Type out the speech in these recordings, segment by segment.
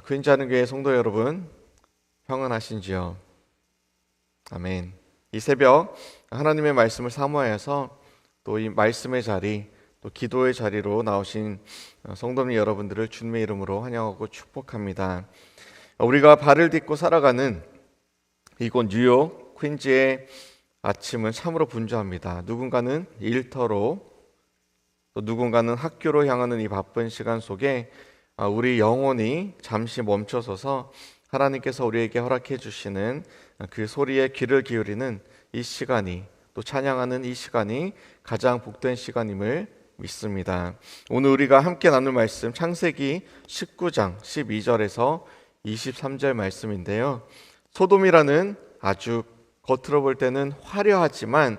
퀸즈하는 교회 성도 여러분, 평안하신지요? 아멘. 이 새벽 하나님의 말씀을 사모하여서 또 이 말씀의 자리, 또 기도의 자리로 나오신 성도님 여러분들을 주님의 이름으로 환영하고 축복합니다. 우리가 발을 딛고 살아가는 이곳 뉴욕 퀸즈의 아침은 참으로 분주합니다. 누군가는 일터로, 또 누군가는 학교로 향하는 이 바쁜 시간 속에 우리 영혼이 잠시 멈춰서서 하나님께서 우리에게 허락해 주시는 그 소리에 귀를 기울이는 이 시간이, 또 찬양하는 이 시간이 가장 복된 시간임을 믿습니다. 오늘 우리가 함께 나눌 말씀 창세기 19장 12절에서 23절 말씀인데요. 소돔이라는 아주 겉으로 볼 때는 화려하지만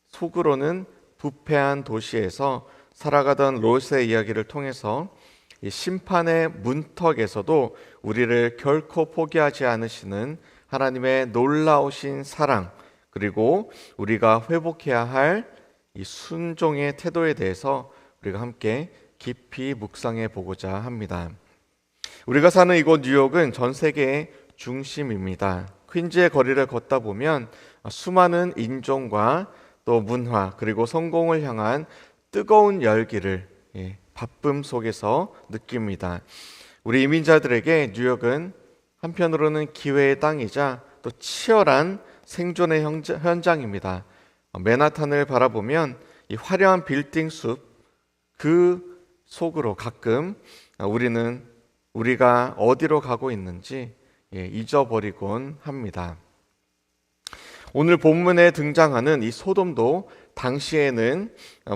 속으로는 부패한 도시에서 살아가던 롯의 이야기를 통해서 이 심판의 문턱에서도 우리를 결코 포기하지 않으시는 하나님의 놀라우신 사랑, 그리고 우리가 회복해야 할 이 순종의 태도에 대해서 우리가 함께 깊이 묵상해 보고자 합니다. 우리가 사는 이곳 뉴욕은 전 세계의 중심입니다. 퀸즈의 거리를 걷다 보면 수많은 인종과 또 문화, 그리고 성공을 향한 뜨거운 열기를 바쁨 속에서 느낍니다. 우리 이민자들에게 뉴욕은 한편으로는 기회의 땅이자 또 치열한 생존의 현장입니다. 맨하탄을 바라보면 이 화려한 빌딩 숲, 그 속으로 가끔 우리가 어디로 가고 있는지 잊어버리곤 합니다. 오늘 본문에 등장하는 이 소돔도 당시에는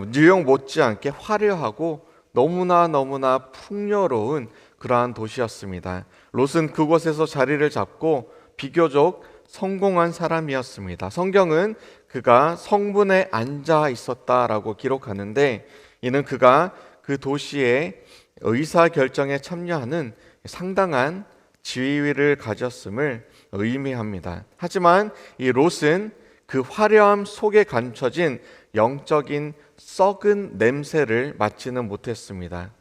뉴욕 못지않게 화려하고 너무나 풍요로운 그러한 도시였습니다. 롯은 그곳에서 자리를 잡고 비교적 성공한 사람이었습니다. 성경은 그가 성문에 앉아 있었다라고 기록하는데, 이는 그가 그 도시의 의사결정에 참여하는 상당한 지위를 가졌음을 의미합니다. 하지만 이 롯은 그 화려함 속에 감춰진 영적인 썩은 냄새를 맡지는 못했습니다.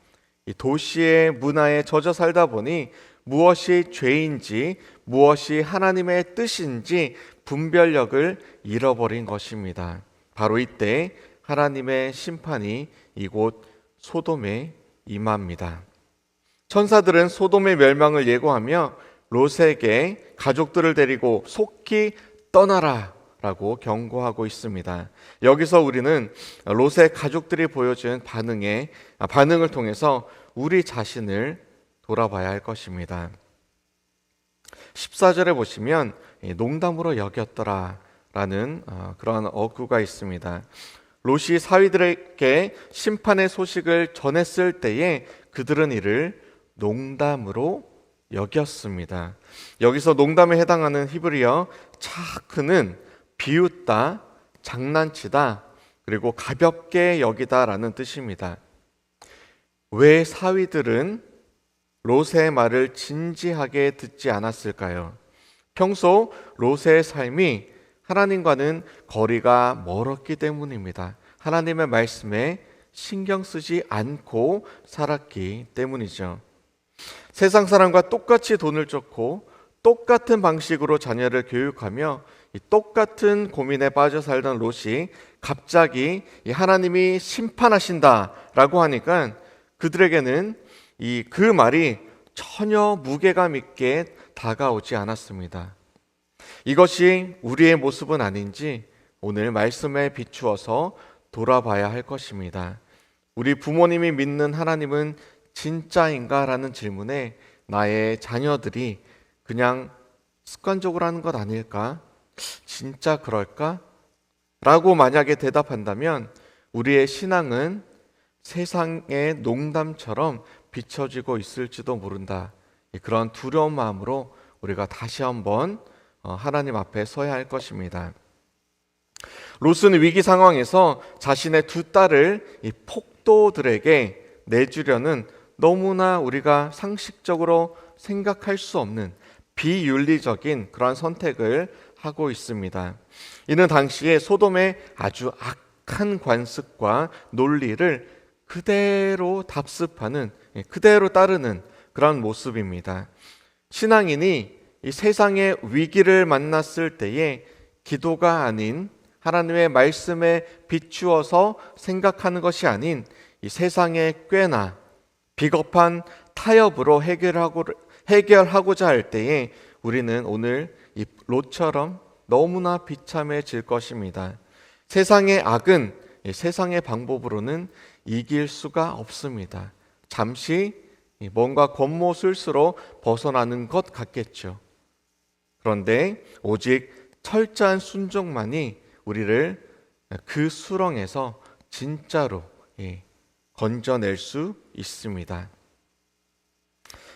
이 도시의 문화에 젖어 살다 보니 무엇이 죄인지 무엇이 하나님의 뜻인지 분별력을 잃어버린 것입니다. 바로 이때 하나님의 심판이 이곳 소돔에 임합니다. 천사들은 소돔의 멸망을 예고하며 롯에게 가족들을 데리고 속히 떠나라 라고 경고하고 있습니다. 여기서 우리는 롯의 가족들이 보여준 반응을 통해서 우리 자신을 돌아봐야 할 것입니다. 14절에 보시면 농담으로 여겼더라 라는 그러한 어구가 있습니다. 롯이 사위들에게 심판의 소식을 전했을 때에 그들은 이를 농담으로 여겼습니다. 여기서 농담에 해당하는 히브리어 차크는 비웃다, 장난치다, 그리고 가볍게 여기다 라는 뜻입니다. 왜 사위들은 롯의 말을 진지하게 듣지 않았을까요? 평소 롯의 삶이 하나님과는 거리가 멀었기 때문입니다. 하나님의 말씀에 신경 쓰지 않고 살았기 때문이죠. 세상 사람과 똑같이 돈을 쫓고 똑같은 방식으로 자녀를 교육하며 이 똑같은 고민에 빠져 살던 롯이 갑자기 하나님이 심판하신다라고 하니까 그들에게는 그 말이 전혀 무게감 있게 다가오지 않았습니다. 이것이 우리의 모습은 아닌지 오늘 말씀에 비추어서 돌아봐야 할 것입니다. 우리 부모님이 믿는 하나님은 진짜인가? 라는 질문에 나의 자녀들이 그냥 습관적으로 하는 것 아닐까? 진짜 그럴까? 라고 만약에 대답한다면 우리의 신앙은 세상의 농담처럼 비춰지고 있을지도 모른다. 그런 두려운 마음으로 우리가 다시 한번 하나님 앞에 서야 할 것입니다. 롯은 위기 상황에서 자신의 두 딸을 이 폭도들에게 내주려는 너무나 우리가 상식적으로 생각할 수 없는 비윤리적인 그러한 선택을 하고 있습니다. 이는 당시에 소돔의 아주 악한 관습과 논리를 그대로 답습하는, 그대로 따르는 그런 모습입니다. 신앙인이 이 세상의 위기를 만났을 때에 기도가 아닌 하나님의 말씀에 비추어서 생각하는 것이 아닌 이 세상의 꾀나 비겁한 타협으로 해결하고자 할 때에 우리는 오늘 이 롯처럼 너무나 비참해질 것입니다. 세상의 악은 세상의 방법으로는 이길 수가 없습니다. 잠시 뭔가 겉모술수로 벗어나는 것 같겠죠. 그런데 오직 철저한 순종만이 우리를 그 수렁에서 진짜로 건져낼 수 있습니다.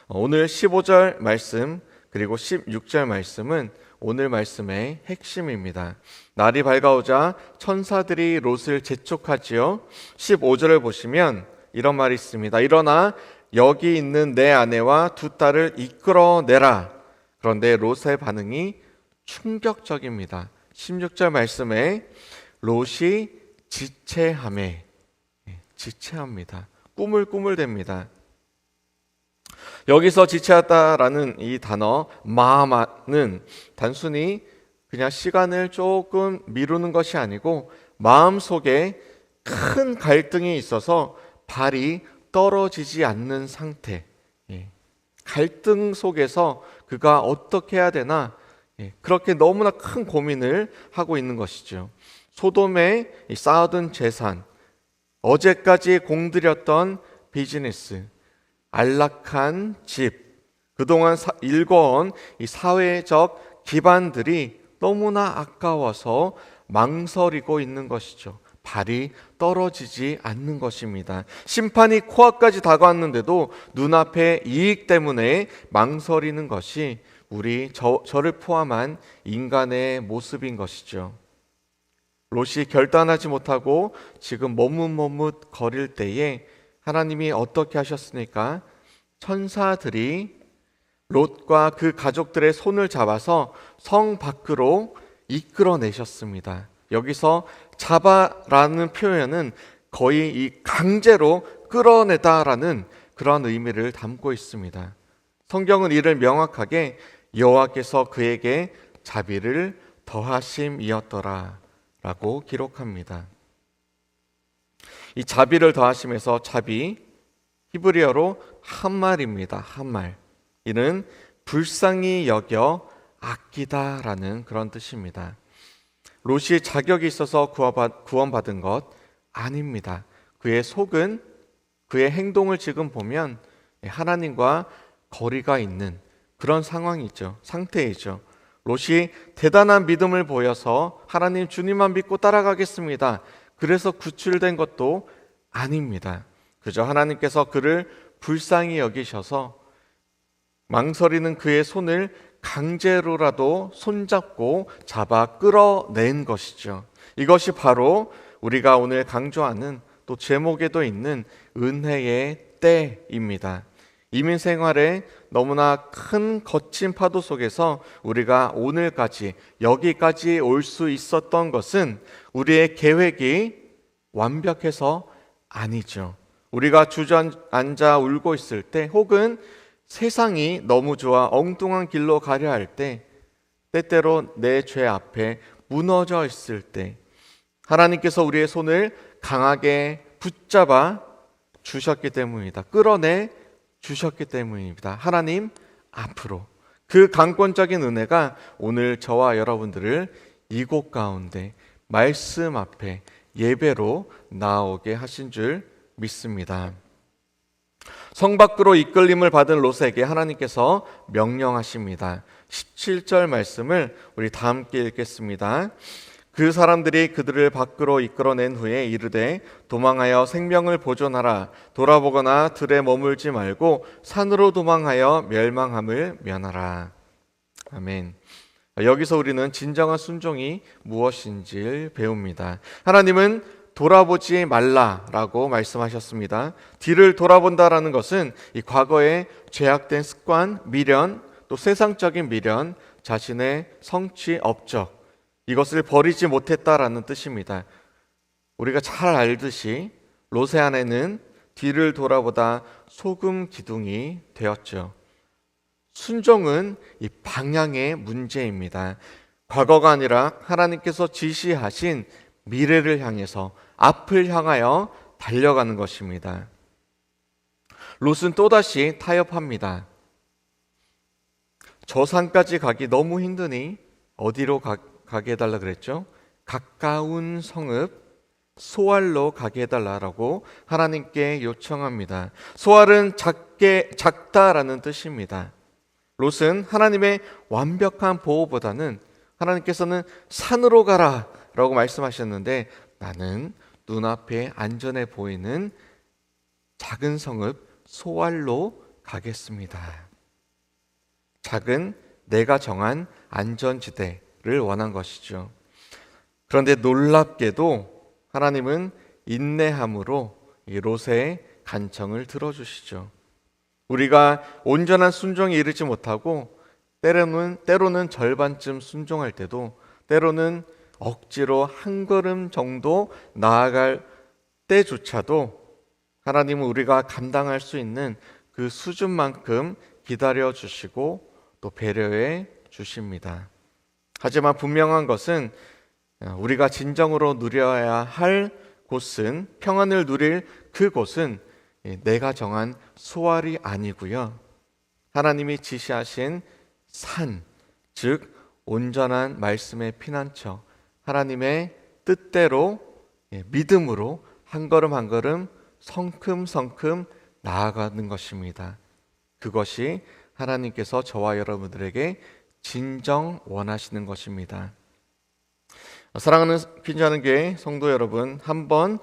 오늘 15절 말씀 그리고 16절 말씀은 오늘 말씀의 핵심입니다. 날이 밝아오자 천사들이 롯을 재촉하지요. 15절을 보시면 이런 말이 있습니다. 일어나 여기 있는 내 아내와 두 딸을 이끌어내라. 그런데 롯의 반응이 충격적입니다. 16절 말씀에 롯이 지체합니다. 꾸물꾸물댑니다. 여기서 지체하다라는 이 단어 마음은 단순히 그냥 시간을 조금 미루는 것이 아니고 마음속에 큰 갈등이 있어서 발이 떨어지지 않는 상태, 갈등 속에서 그가 어떻게 해야 되나 그렇게 너무나 큰 고민을 하고 있는 것이죠. 소돔에 쌓아둔 재산, 어제까지 공들였던 비즈니스, 안락한 집, 그동안 일궈온 이 사회적 기반들이 너무나 아까워서 망설이고 있는 것이죠. 발이 떨어지지 않는 것입니다. 심판이 코앞까지 다가왔는데도 눈앞의 이익 때문에 망설이는 것이 저를 포함한 인간의 모습인 것이죠. 롯이 결단하지 못하고 지금 머뭇머뭇 거릴 때에 하나님이 어떻게 하셨습니까? 천사들이 롯과 그 가족들의 손을 잡아서 성 밖으로 이끌어내셨습니다. 여기서 잡아라는 표현은 거의 이 강제로 끌어내다라는 그런 의미를 담고 있습니다. 성경은 이를 명확하게 여호와께서 그에게 자비를 더하심이었더라 라고 기록합니다. 이 자비를 더하심에서 자비, 히브리어로 한말입니다. 한말. 이는 불쌍히 여겨 아끼다라는 그런 뜻입니다. 롯이 자격이 있어서 구원받은 것 아닙니다. 그의 속은, 그의 행동을 지금 보면 하나님과 거리가 있는 그런 상태이죠. 롯이 대단한 믿음을 보여서 하나님 주님만 믿고 따라가겠습니다. 그래서 구출된 것도 아닙니다. 그저 하나님께서 그를 불쌍히 여기셔서 망설이는 그의 손을 강제로라도 손잡고 잡아 끌어낸 것이죠. 이것이 바로 우리가 오늘 강조하는 또 제목에도 있는 은혜의 때입니다. 이민 생활에 너무나 큰 거친 파도 속에서 우리가 오늘까지 여기까지 올 수 있었던 것은 우리의 계획이 완벽해서 아니죠. 우리가 주저앉아 울고 있을 때 혹은 세상이 너무 좋아 엉뚱한 길로 가려 할 때, 때때로 내 죄 앞에 무너져 있을 때 하나님께서 우리의 손을 강하게 붙잡아 주셨기 때문입니다. 끌어내 주셨기 때문입니다. 하나님 앞으로 그 강권적인 은혜가 오늘 저와 여러분들을 이곳 가운데 말씀 앞에 예배로 나오게 하신 줄 믿습니다. 성 밖으로 이끌림을 받은 롯에게 하나님께서 명령하십니다. 17절 말씀을 우리 다 함께 읽겠습니다. 그 사람들이 그들을 밖으로 이끌어낸 후에 이르되 도망하여 생명을 보존하라. 돌아보거나 들에 머물지 말고 산으로 도망하여 멸망함을 면하라. 아멘. 여기서 우리는 진정한 순종이 무엇인지를 배웁니다. 하나님은 돌아보지 말라라고 말씀하셨습니다. 뒤를 돌아본다라는 것은 이 과거의 죄악된 습관, 미련, 또 세상적인 미련, 자신의 성취, 업적 이것을 버리지 못했다라는 뜻입니다. 우리가 잘 알듯이 롯의 아내는 뒤를 돌아보다 소금 기둥이 되었죠. 순종은 이 방향의 문제입니다. 과거가 아니라 하나님께서 지시하신 미래를 향해서 앞을 향하여 달려가는 것입니다. 롯은 또다시 타협합니다. 저 산까지 가기 너무 힘드니 어디로 가게 해달라 그랬죠? 가까운 성읍 소알로 가게 해달라고 하나님께 요청합니다. 소알은 작다라는 뜻입니다. 롯은 하나님의 완벽한 보호보다는 하나님께서는 산으로 가라 라고 말씀하셨는데, 나는 눈앞에 안전해 보이는 작은 성읍 소알로 가겠습니다. 작은 내가 정한 안전지대를 원한 것이죠. 그런데 놀랍게도 하나님은 인내함으로 이 롯의 간청을 들어주시죠. 우리가 온전한 순종에 이르지 못하고 때로는 절반쯤 순종할 때도, 때로는 억지로 한 걸음 정도 나아갈 때조차도 하나님은 우리가 감당할 수 있는 그 수준만큼 기다려 주시고 또 배려해 주십니다. 하지만 분명한 것은 우리가 진정으로 누려야 할 곳은, 평안을 누릴 그곳은 내가 정한 소알이 아니고요, 하나님이 지시하신 산, 즉 온전한 말씀의 피난처, 하나님의 뜻대로 믿음으로 한 걸음 한 걸음 성큼성큼 나아가는 것입니다. 그것이 하나님께서 저와 여러분들에게 진정 원하시는 것입니다. 사랑하는 퀸즈하는 교회 성도 여러분, 한번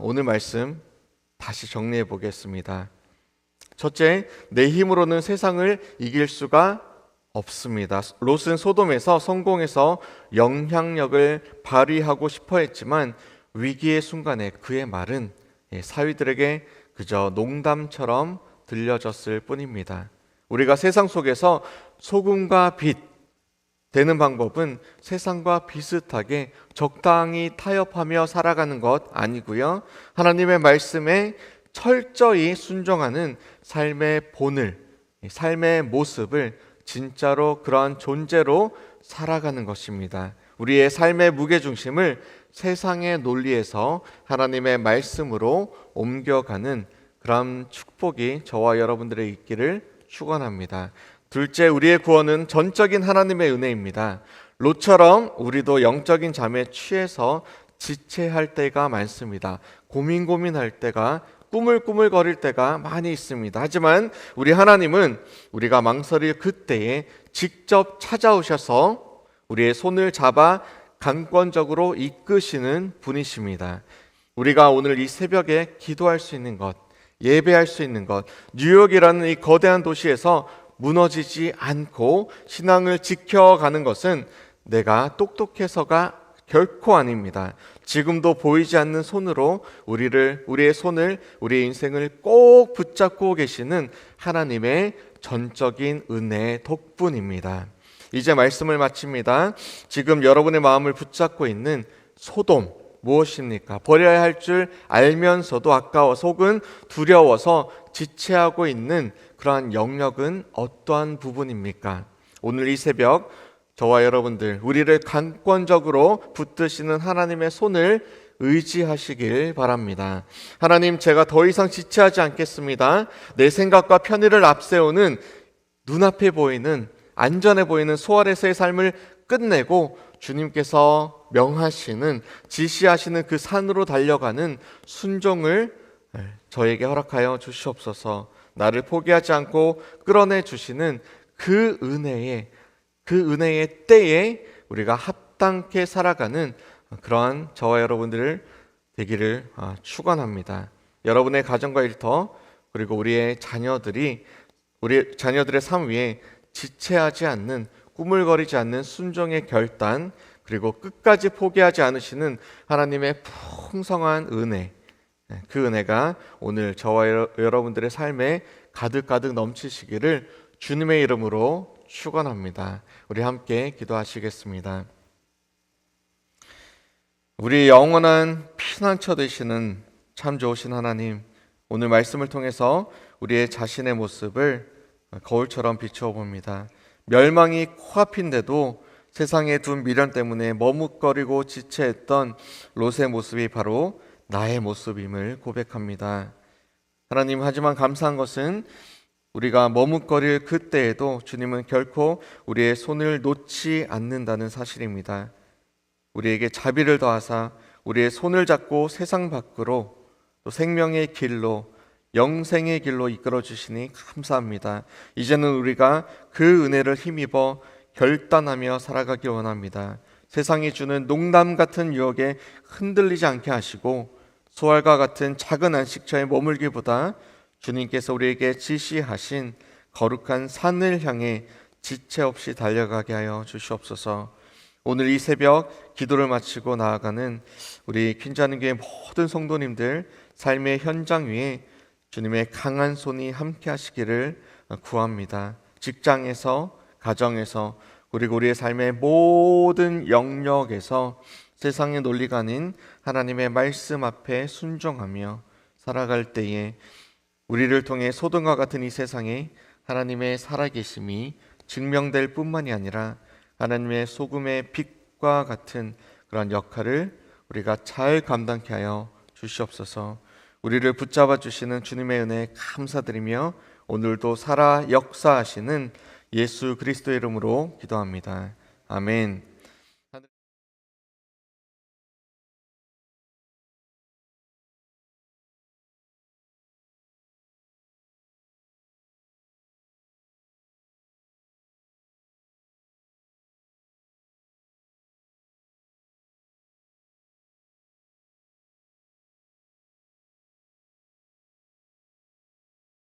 오늘 말씀 다시 정리해 보겠습니다. 첫째, 내 힘으로는 세상을 이길 수가 없습니다. 롯은 소돔에서 성공해서 영향력을 발휘하고 싶어 했지만 위기의 순간에 그의 말은 사위들에게 그저 농담처럼 들려졌을 뿐입니다. 우리가 세상 속에서 소금과 빛 되는 방법은 세상과 비슷하게 적당히 타협하며 살아가는 것 아니고요, 하나님의 말씀에 철저히 순종하는 삶의 본을, 삶의 모습을 진짜로 그러한 존재로 살아가는 것입니다. 우리의 삶의 무게중심을 세상의 논리에서 하나님의 말씀으로 옮겨가는 그런 축복이 저와 여러분들의 있기를 축원합니다. 둘째, 우리의 구원은 전적인 하나님의 은혜입니다. 롯처럼 우리도 영적인 잠에 취해서 지체할 때가 많습니다. 고민할 때가, 꾸물꾸물거릴 때가 많이 있습니다. 하지만 우리 하나님은 우리가 망설일 그때에 직접 찾아오셔서 우리의 손을 잡아 강권적으로 이끄시는 분이십니다. 우리가 오늘 이 새벽에 기도할 수 있는 것, 예배할 수 있는 것, 뉴욕이라는 이 거대한 도시에서 무너지지 않고 신앙을 지켜가는 것은 내가 똑똑해서가 결코 아닙니다. 지금도 보이지 않는 손으로 우리의 손을, 우리의 인생을 꼭 붙잡고 계시는 하나님의 전적인 은혜 덕분입니다. 이제 말씀을 마칩니다. 지금 여러분의 마음을 붙잡고 있는 소돔 무엇입니까? 버려야 할 줄 알면서도 아까워서 혹은 두려워서 지체하고 있는 그러한 영역은 어떠한 부분입니까? 오늘 이 새벽 저와 여러분들, 우리를 강권적으로 붙드시는 하나님의 손을 의지하시길 바랍니다. 하나님, 제가 더 이상 지체하지 않겠습니다. 내 생각과 편의를 앞세우는 눈앞에 보이는, 안전해 보이는 소알에서의 삶을 끝내고 주님께서 명하시는, 지시하시는 그 산으로 달려가는 순종을 저에게 허락하여 주시옵소서. 나를 포기하지 않고 끌어내 주시는 그 은혜의 때에 우리가 합당케 살아가는 그러한 저와 여러분들 되기를 축원합니다. 여러분의 가정과 일터, 그리고 우리 자녀들의 삶 위에 지체하지 않는, 꾸물거리지 않는 순종의 결단, 그리고 끝까지 포기하지 않으시는 하나님의 풍성한 은혜, 그 은혜가 오늘 저와 여러분들의 삶에 가득가득 넘치시기를 주님의 이름으로 축원합니다. 우리 함께 기도하시겠습니다. 우리 영원한 피난처 되시는 참 좋으신 하나님, 오늘 말씀을 통해서 우리의 자신의 모습을 거울처럼 비추어 봅니다. 멸망이 코앞인데도 세상의 두 미련 때문에 머뭇거리고 지체했던 롯의 모습이 바로 나의 모습임을 고백합니다. 하나님, 하지만 감사한 것은 우리가 머뭇거릴 그때에도 주님은 결코 우리의 손을 놓지 않는다는 사실입니다. 우리에게 자비를 더하사 우리의 손을 잡고 세상 밖으로 또 생명의 길로 영생의 길로 이끌어 주시니 감사합니다. 이제는 우리가 그 은혜를 힘입어 결단하며 살아가기 원합니다. 세상이 주는 농담 같은 유혹에 흔들리지 않게 하시고 소알과 같은 작은 안식처에 머물기보다 주님께서 우리에게 지시하신 거룩한 산을 향해 지체 없이 달려가게 하여 주시옵소서. 오늘 이 새벽 기도를 마치고 나아가는 우리 퀸자는 교회 모든 성도님들 삶의 현장 위에 주님의 강한 손이 함께 하시기를 구합니다. 직장에서, 가정에서, 그리고 우리의 삶의 모든 영역에서 세상의 논리가 아닌 하나님의 말씀 앞에 순종하며 살아갈 때에 우리를 통해 소돔과 같은 이 세상에 하나님의 살아계심이 증명될 뿐만이 아니라 하나님의 소금의 빛과 같은 그런 역할을 우리가 잘 감당케 하여 주시옵소서. 우리를 붙잡아 주시는 주님의 은혜 감사드리며 오늘도 살아 역사하시는 예수 그리스도의 이름으로 기도합니다. 아멘.